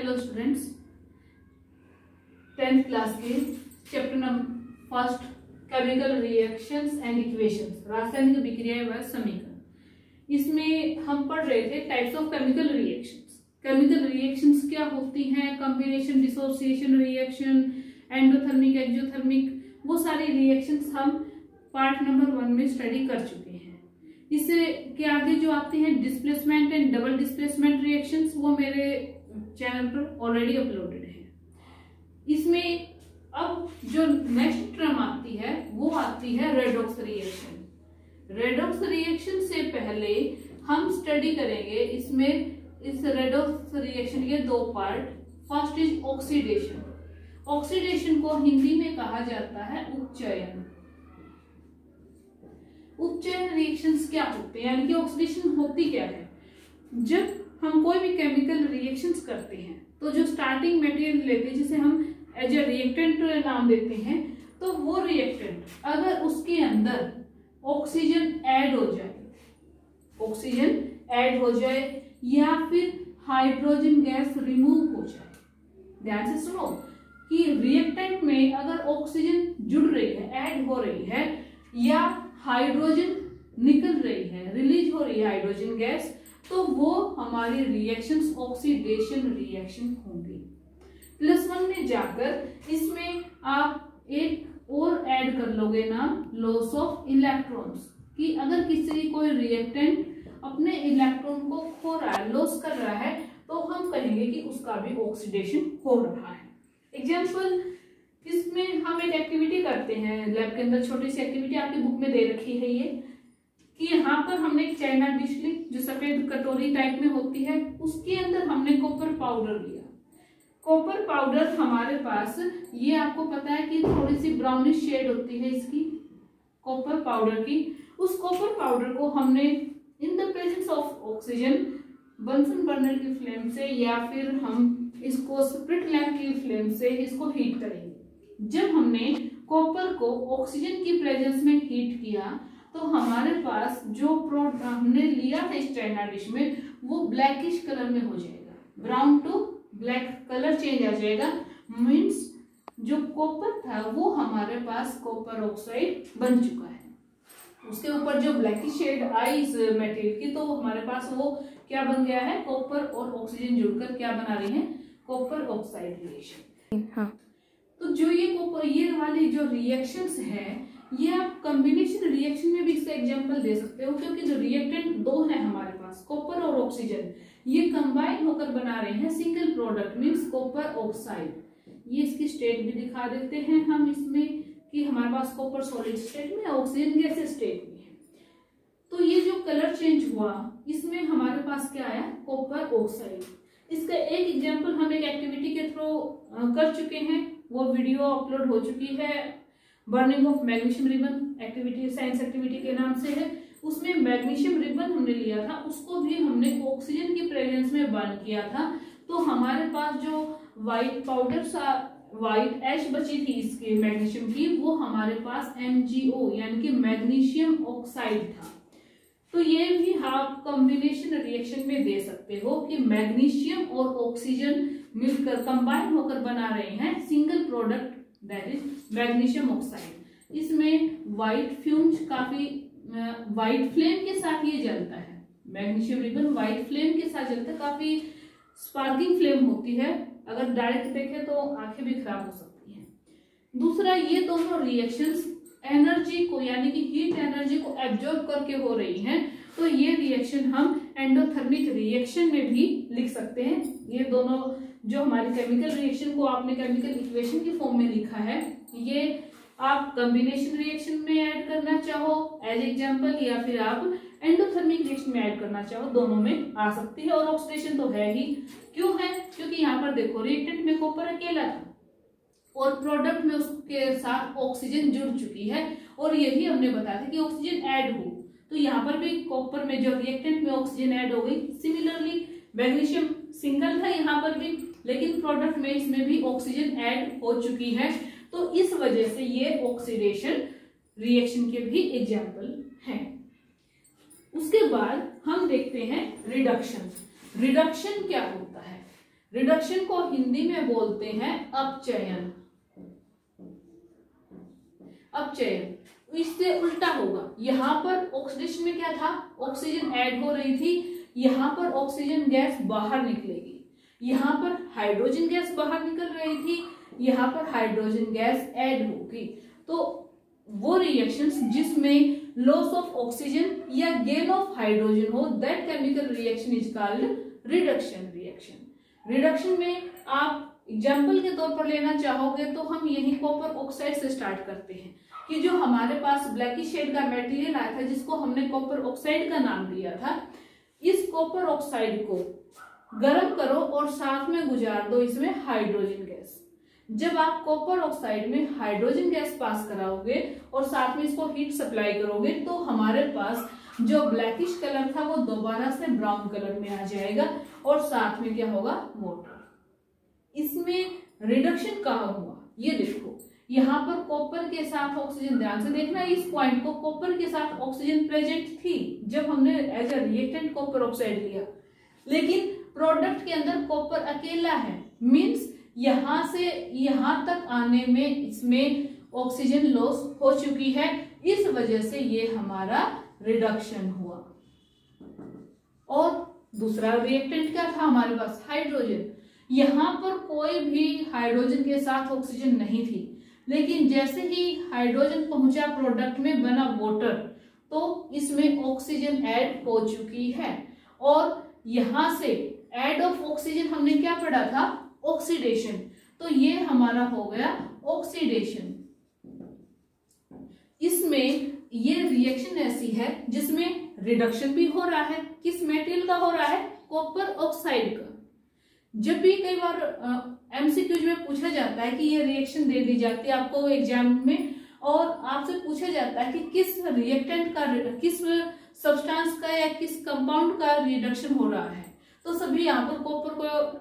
Hello students, 10th class के chapter number first chemical reactions and equations, रासायनिक विक्रियाएं व समीकरण। इसमें हम पढ़ रहे थे types of chemical reactions. Chemical reactions क्या होती हैं, combination, dissociation reaction, endothermic, exothermic, वो सारी रिएक्शंस हम पार्ट नंबर 1 में स्टडी कर चुके हैं। इससे के आगे जो आते हैं displacement and double displacement reactions, वो मेरे चैनल पर ऑलरेडी अपलोडेड है। इसमें अब जो नेक्स्ट टर्म आती है वो आती है रेडॉक्स रिएक्शन। रेडॉक्स रिएक्शन से पहले हम स्टडी करेंगे इसमें इस रेडॉक्स रिएक्शन के दो part. First is oxidation. Oxidation को हिंदी में कहा जाता है उपचयन। उपचयन रिएक्शंस क्या होते हैं, यानी कि ऑक्सीडेशन होती क्या है। जब हम कोई भी केमिकल रिएक्शंस करते हैं तो जो स्टार्टिंग मटेरियल लेते हैं, जिसे हम एज ए रिएक्टेंट नाम देते हैं, तो वो रिएक्टेंट अगर उसके अंदर ऑक्सीजन ऐड हो जाए, ऑक्सीजन ऐड हो जाए या फिर हाइड्रोजन गैस रिमूव हो जाए, ध्यान से सुनो कि रिएक्टेंट में अगर ऑक्सीजन जुड़ रही है, ऐड हो रही है, या हाइड्रोजन निकल रही है, रिलीज हो रही है हाइड्रोजन गैस, तो वो हमारी रिएक्शंस ऑक्सीडेशन रिएक्शन होंगी। +1 में जाकर इसमें आप एक और ऐड कर लोगे ना, लॉस ऑफ इलेक्ट्रॉन्स, कि अगर किसी कोई रिएक्टेंट अपने इलेक्ट्रॉन को खो रहा है, लॉस कर रहा है, तो हम कहेंगे कि उसका भी ऑक्सीडेशन हो रहा है। एग्जाम्पल, इसमें हम एक एक्टिविटी करते हैं लैब के अंदर, छोटी सी एक्टिविटी आपकी बुक में दे रखी है ये, कि यहाँ पर हमने एक चाइना डिश ली जो सफेद कटोरी टाइप में होती है, उसके अंदर हमने कॉपर पाउडर लिया। कॉपर पाउडर हमारे पास, ये आपको पता है कि थोड़ी सी ब्राउनिश शेड होती है इसकी कॉपर पाउडर की। उस कॉपर पाउडर को हमने in the presence of oxygen Bunsen burner की फ्लेम से या फिर हम इसको स्प्रिट लैम्प की फ्लेम से इसको हीट करेंगे। जब हमने कॉपर को ऑक्सीजन की प्रेजेंस में हीट किया तो हमारे पास जो प्रोडक्ट हमने लिया था इस चाइना डिश में, वो ब्लैकिश कलर में हो जाएगा, brown to black colour change आ जाएगा। मीन्स जो कॉपर था वो हमारे पास कॉपर ऑक्साइड बन चुका है। उसके ऊपर जो ब्लैकिश शेड आई इस मटेरियल की, तो हमारे पास वो क्या बन गया है, कॉपर और ऑक्सीजन जुड़कर क्या बना रही है, कॉपर ऑक्साइड रिएक्शन। हाँ, तो जो ये वाली जो रिएक्शंस है, ये आप कॉम्बिनेशन रिएक्शन में भी इसका एग्जांपल दे सकते हो, क्योंकि जो रिएक्टेंट दो है हमारे पास, कॉपर और ऑक्सीजन, ये कंबाइन होकर बना रहे हैं single product, means copper oxide. ये इसकी स्टेट भी दिखा देते हैं हम इसमें कि हमारे पास कॉपर सॉलिड स्टेट में, ऑक्सीजन गैस स्टेट में है। तो ये जो कलर चेंज हुआ, इसमें हमारे पास क्या आया, कॉपर ऑक्साइड। इसका एक एग्जाम्पल हम एक एक्टिविटी के थ्रू कर चुके हैं, वो वीडियो अपलोड हो चुकी है, burning of magnesium ribbon activity, science activity के नाम से है। उसमें मैग्नीशियम रिबन हमने लिया था, उसको भी हमने ऑक्सीजन की प्रेजेंस में बर्न किया था। तो हमारे पास जो व्हाइट पाउडर सा, व्हाइट ऐश बची थी इसके मैग्नीशियम की, वो हमारे पास MgO यानी कि मैग्नीशियम ऑक्साइड था। तो ये भी आप कॉम्बिनेशन रिएक्शन में दे सकते हो कि मैग्नीशियम और ऑक्सीजन मिलकर कंबाइन होकर बना रहे हैं single product, that is magnesium oxide. इसमें व्हाइट फ्यूम्स, काफी व्हाइट फ्लेम के साथ ये जलता है, मैग्नीशियम रिबन व्हाइट फ्लेम के साथ जलता है, काफी स्पार्किंग फ्लेम होती है, अगर डायरेक्ट देखें तो आंखें भी खराब हो सकती हैं। दूसरा, ये दोनों रिएक्शंस एनर्जी को, यानी कि हीट एनर्जी को एब्जॉर्ब करके हो रही हैं, तो ये रिएक्शन हम एंडोथर्मिक रिएक्शन में भी लिख सकते हैं। ये दोनों जो हमारी केमिकल रिएक्शन को आपने केमिकल इक्वेशन की फॉर्म में लिखा है, ये आप कॉम्बिनेशन रिएक्शन में ऐड करना चाहो एज एग्जांपल, या फिर आप एंडोथर्मिक रिएक्शन में ऐड करना चाहो, दोनों में आ सकती है। और ऑक्सीडेशन तो है ही, क्यों है, क्योंकि यहाँ पर देखो रिएक्टेंट में कॉपर अकेला था और प्रोडक्ट में उसके साथ ऑक्सीजन जुड़ चुकी है, और यही हमने बताया था कि ऑक्सीजन ऐड हो, तो यहाँ पर भी कॉपर में जो रिएक्टेंट में ऑक्सीजन ऐड हो गई। सिमिलरली मैग्नीशियम सिंगल था यहाँ पर भी, लेकिन प्रोडक्ट में इसमें भी ऑक्सीजन ऐड हो चुकी है, तो इस वजह से ये ऑक्सीडेशन रिएक्शन के भी एग्जाम्पल हैं। उसके बाद हम देखते हैं रिडक्शन। रिडक्शन क्या होता है, रिडक्शन को हिंदी में बोलते हैं अपचयन। अपचयन इससे उल्टा होगा, यहाँ पर ऑक्सीडेशन में क्या था, ऑक्सीजन ऐड हो रही थी, यहाँ पर ऑक्सीजन गैस बाहर निकलेगी, यहाँ पर हाइड्रोजन गैस बाहर निकल रही थी, यहाँ पर हाइड्रोजन गैस ऐड होगी। तो वो रिएक्शंस जिसमें लॉस ऑफ ऑक्सीजन या गेन ऑफ हाइड्रोजन हो, that chemical reaction is called reduction reaction. Reduction में आप एग्जाम्पल के तौर पर लेना चाहोगे तो हम यही कॉपर ऑक्साइड से स्टार्ट करते हैं कि जो हमारे पास ब्लैकिश शेड का मटेरियल आया था जिसको हमने कॉपर ऑक्साइड का नाम दिया था, इस कॉपर ऑक्साइड को गर्म करो और साथ में गुजार दो इसमें हाइड्रोजन गैस। जब आप कॉपर ऑक्साइड में हाइड्रोजन गैस पास कराओगे और साथ में इसको हीट सप्लाई करोगे तो हमारे पास जो ब्लैकिश कलर था वो दोबारा से ब्राउन कलर में आ जाएगा और साथ में क्या होगा, वाटर। इसमें रिडक्शन कहाँ हुआ, ये देखो यहाँ पर कॉपर के साथ ऑक्सीजन, ध्यान से देखना इस पॉइंट को, कॉपर के साथ ऑक्सीजन प्रेजेंट थी जब हमने as a reactant copper oxide लिया, लेकिन प्रोडक्ट के अंदर कॉपर अकेला है, मींस यहाँ से यहाँ तक आने में इसमें ऑक्सीजन लॉस हो चुकी है, इस वजह से ये हमारा रिडक्शन हुआ। और दूसरा रिएक्टेंट क्या था हमारे पास, हाइड्रोजन। यहाँ पर कोई भी हाइड्रोजन के साथ ऑक्सीजन नहीं थी, लेकिन जैसे ही हाइड्रोजन पहुंचा प्रोडक्ट में बना वाटर, तो इसमें ऑक्सीजन ऐड हो चुकी है। और यहां से ऐड ऑफ ऑक्सीजन हमने क्या पढ़ा था, ऑक्सीडेशन, तो ये हमारा हो गया ऑक्सीडेशन। इसमें ये रिएक्शन ऐसी है जिसमें रिडक्शन भी हो रहा है, किस मेटेरियल का हो रहा है, कॉपर ऑक्साइड का। जब भी कई बार एमसीक्यूज में पूछा जाता है कि ये रिएक्शन दे दी जाती है आपको एग्जाम में, और आपसे पूछा जाता है कि किस रिएक्टेंट का, किस सब्सटेंस का या किस कंपाउंड का रिडक्शन हो रहा है, तो सभी यहाँ पर कॉपर को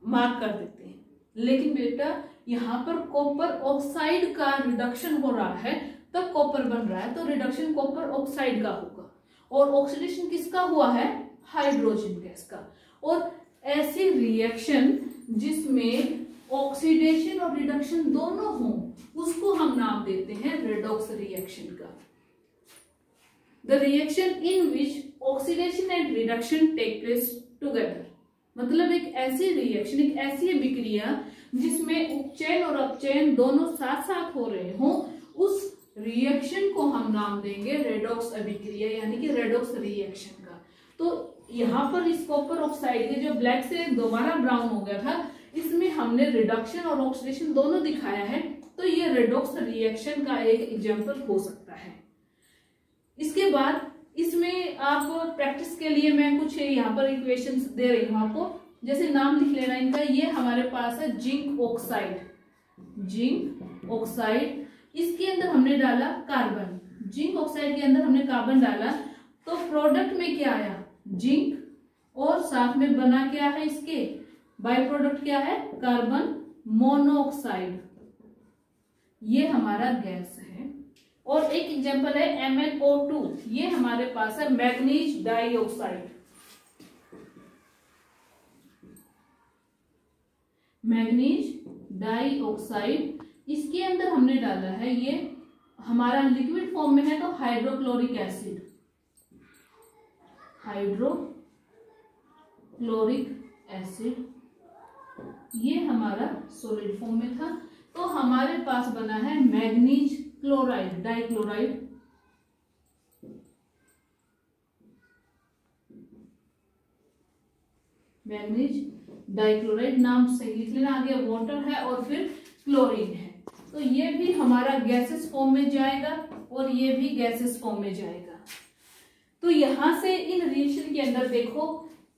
मार्क कर देते हैं। लेकिन बेटा यहाँ पर कॉपर ऑक्साइड का रिडक्शन हो रहा है तब कॉपर बन रहा है, तो रिडक्शन कॉपर ऑक्साइड का होगा। और ऑक्सीडेशन किसका हुआ है, हाइड्रोजन गैस का। और ऐसी रिएक्शन जिसमें ऑक्सीडेशन और रिडक्शन दोनों हों उसको हम नाम देते हैं रेडॉक्स रिएक्शन का। The reaction in which oxidation and reduction take place together, मतलब एक ऐसी रिएक्शन, एक ऐसी अभिक्रिया जिसमें उपचयन और अपचयन दोनों साथ साथ हो रहे हों, उस रिएक्शन को हम नाम देंगे रेडॉक्स अभिक्रिया, यानी कि रेडॉक्स रिएक्शन का। तो यहाँ पर इस कॉपर ऑक्साइड के जो ब्लैक से दोबारा ब्राउन हो गया था, इसमें हमने रिडक्शन और ऑक्सीडेशन दोनों दिखाया है, तो ये रेडॉक्स रिएक्शन का एक एग्जांपल हो सकता है। इसके बाद इसमें आप प्रैक्टिस के लिए मैं कुछ यहाँ पर इक्वेशंस दे रही हूँ आपको, जैसे नाम लिख लेना इनका। ये हमारे पास है जिंक ऑक्साइड, जिंक ऑक्साइड, इसके अंदर हमने डाला कार्बन, जिंक ऑक्साइड के अंदर हमने कार्बन डाला, तो प्रोडक्ट में क्या आया, जिंक, और साथ में बना क्या है, इसके बाय प्रोडक्ट क्या है, कार्बन मोनोऑक्साइड, ये हमारा गैस है। और एक एग्जांपल है MnO2, ये हमारे पास है मैग्नीज डाइऑक्साइड, मैग्नीज डाइऑक्साइड, इसके अंदर हमने डाला है, ये हमारा लिक्विड फॉर्म में है तो हाइड्रोक्लोरिक एसिड, हाइड्रोक्लोरिक एसिड, ये हमारा सॉलिड फॉर्म में था, तो हमारे पास बना है manganese chloride, dichloride, manganese dichloride, नाम सही लिख लेना, आगे वाटर है और फिर क्लोरीन है, तो ये भी हमारा गैसेस फॉर्म में जाएगा और ये भी गैसेस फॉर्म में जाएगा। तो यहां से इन रिएक्शन के अंदर देखो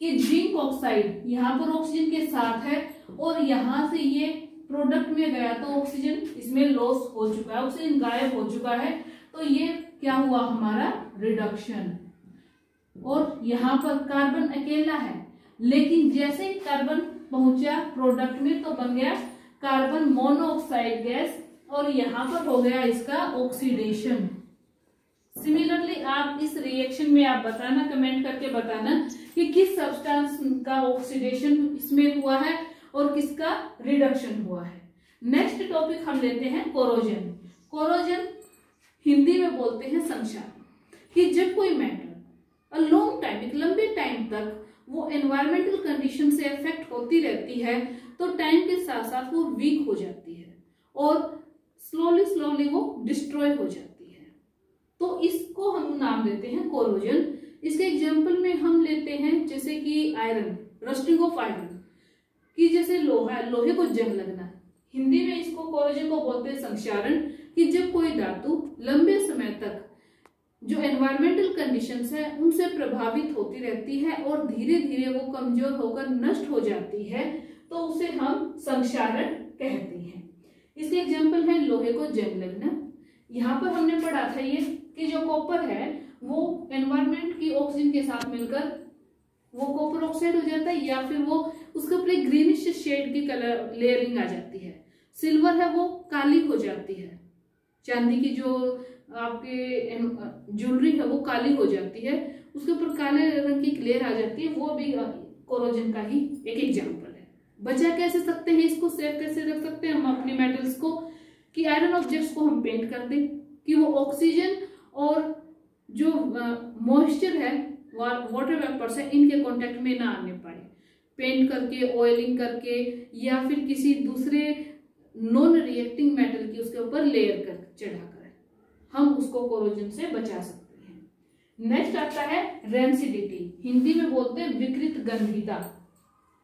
कि जिंक ऑक्साइड यहाँ पर ऑक्सीजन के साथ है और यहां से ये प्रोडक्ट में गया तो ऑक्सीजन इसमें लॉस हो चुका है, ऑक्सीजन गायब हो चुका है, तो ये क्या हुआ हमारा रिडक्शन। और यहाँ पर कार्बन अकेला है, लेकिन जैसे ही कार्बन पहुंचा प्रोडक्ट में तो बन गया कार्बन मोनोऑक्साइड गैस, और यहाँ पर हो गया इसका ऑक्सीडेशन, सिमिलरली आप इस रिएक्शन में आप बताना, कमेंट करके बताना कि किस सब्सटेंस का ऑक्सीडेशन इसमें हुआ है और किसका रिडक्शन हुआ है। नेक्स्ट टॉपिक हम लेते हैं कोरोजन। कोरोजन हिंदी में बोलते हैं संक्षारण, कि जब कोई मैटर लॉन्ग टाइम, एक लंबे टाइम तक वो एनवायरमेंटल कंडीशन से अफेक्ट होती रहती है तो टाइम के साथ साथ वो वीक हो जाती है और स्लोली वो डिस्ट्रॉय हो जाती है। तो इसको हम नाम देते हैं कोरोजन। इसके एग्जांपल में हम लेते हैं जैसे कि आयरन, रस्टिंग ऑफ आयरन, कि जैसे लोहा, लोहे को जंग लगना। हिंदी में इसको कोरोजन को बोलते हैं संक्षारण, कि जब कोई धातु लंबे समय तक जो एनवायरमेंटल कंडीशंस है उनसे प्रभावित होती रहती है और धीरे धीरे वो कमजोर होकर नष्ट हो जाती है तो उसे हम संक्षारण कहते हैं। इसके एग्जांपल है लोहे को जंग लगना। यहाँ पर हमने पढ़ा था ये कि जो कॉपर है वो एनवायरमेंट की ऑक्सीजन के साथ मिलकर वो कॉपर ऑक्साइड हो जाता है, या फिर वो उसके ऊपर एक ग्रीनिश शेड की कलर लेयरिंग आ जाती है। सिल्वर है वो काली हो जाती है, चांदी की जो आपके ज्वेलरी है वो काली हो जाती है, उसके ऊपर काले रंग की लेयर आ जाती है, वो भी कोरोजन का ही एक एग्जांपल है। बचा कैसे सकते हैं इसको, सेव कैसे रख सकते हैं हम अपने मेटल्स को, कि आयरन ऑब्जेक्ट्स को हम पेंट कर दें कि वो ऑक्सीजन और जो मॉइस्चर है, वाटर वेपर्स है, इनके कांटेक्ट में ना आने पाए। पेंट करके, ऑयलिंग करके, या फिर किसी दूसरे नॉन रिएक्टिंग मेटल की उसके ऊपर लेयर कर चढ़ाकर हम उसको कोरोजन से बचा सकते हैं। नेक्स्ट आता है रेंसिडिटी। हिंदी में बोलते हैं विकृत गंधीता।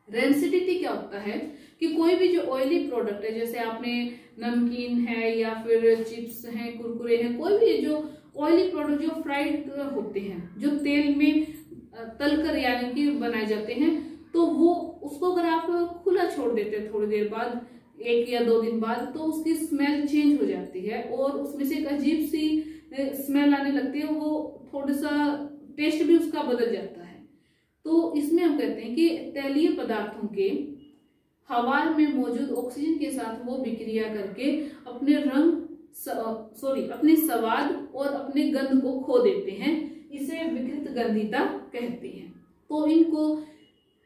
रेंसिडिटी क्या होता है कि कोई भी जो ऑयली प्रोडक्ट है, जैसे आपने नमकीन है या फिर चिप्स हैं, कुरकुरे हैं, कोई भी जो ऑयली प्रोडक्ट जो फ्राइड होते हैं, जो तेल में तलकर यानी कि बनाए जाते हैं, तो वो उसको अगर आप खुला छोड़ देते हैं थोड़ी देर बाद, 1 या 2 दिन बाद, तो उसकी स्मेल चेंज हो जाती है और उसमें से एक अजीब सी स्मेल आने लगती है, वो थोड़ा सा टेस्ट भी उसका बदल जाता है। तो इसमें हम कहते हैं कि तैलीय पदार्थों के हवा में मौजूद ऑक्सीजन के साथ वो विक्रिया करके अपने अपने स्वाद और अपने गंध को खो देते हैं। इसे विकृत गंधीता कहते हैं। तो इनको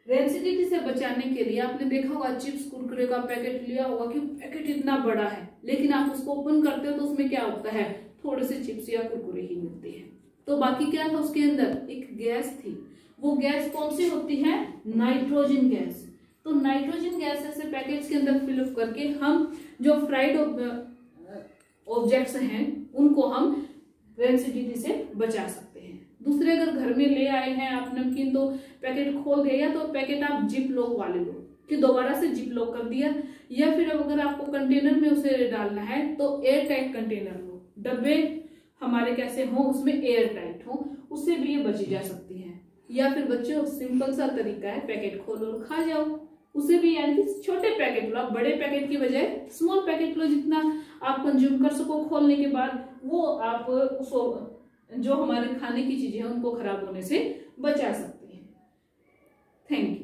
रेंसिडिटी से बचाने के लिए आपने देखा होगा, चिप्स कुरकुरे का पैकेट लिया होगा कि पैकेट इतना बड़ा है, लेकिन आप उसको ओपन करते हो तो उसमें क्या होता है, थोड़े से चिप्स या कुरकुरे ही मिलते हैं। तो बाकी क्या था उसके अंदर, एक गैस थी। वो गैस कौन सी होती है, नाइट्रोजन गैस। तो नाइट्रोजन गैस ऐसे पैकेट्स के अंदर फिलअप करके हम जो फ्राइड ऑब्जेक्ट्स हैं उनको हम रेंसिडिटी से बचा सकते हैं। दूसरे अगर घर में ले आए हैं आप नमकीन, तो पैकेट खोल दिया, तो पैकेट आप जिप लॉक वाले लो कि दोबारा से जिप लॉक कर दिया, या फिर अगर आपको कंटेनर में उसे डालना है तो एयर टाइट कंटेनर लो। डब्बे हमारे कैसे हो, उसमें एयर टाइट हो, उससे भी ये बची जा सकती है। या फिर बच्चों सिंपल सा तरीका है, पैकेट खोलो और खा जाओ, उसे भी यानी कि छोटे पैकेट लो, बड़े पैकेट की बजाय स्मॉल पैकेट लो, जितना आप कंज्यूम कर सको खोलने के बाद, वो आप उसको जो हमारे खाने की चीजें हैं उनको खराब होने से बचा सकते हैं। Thank you.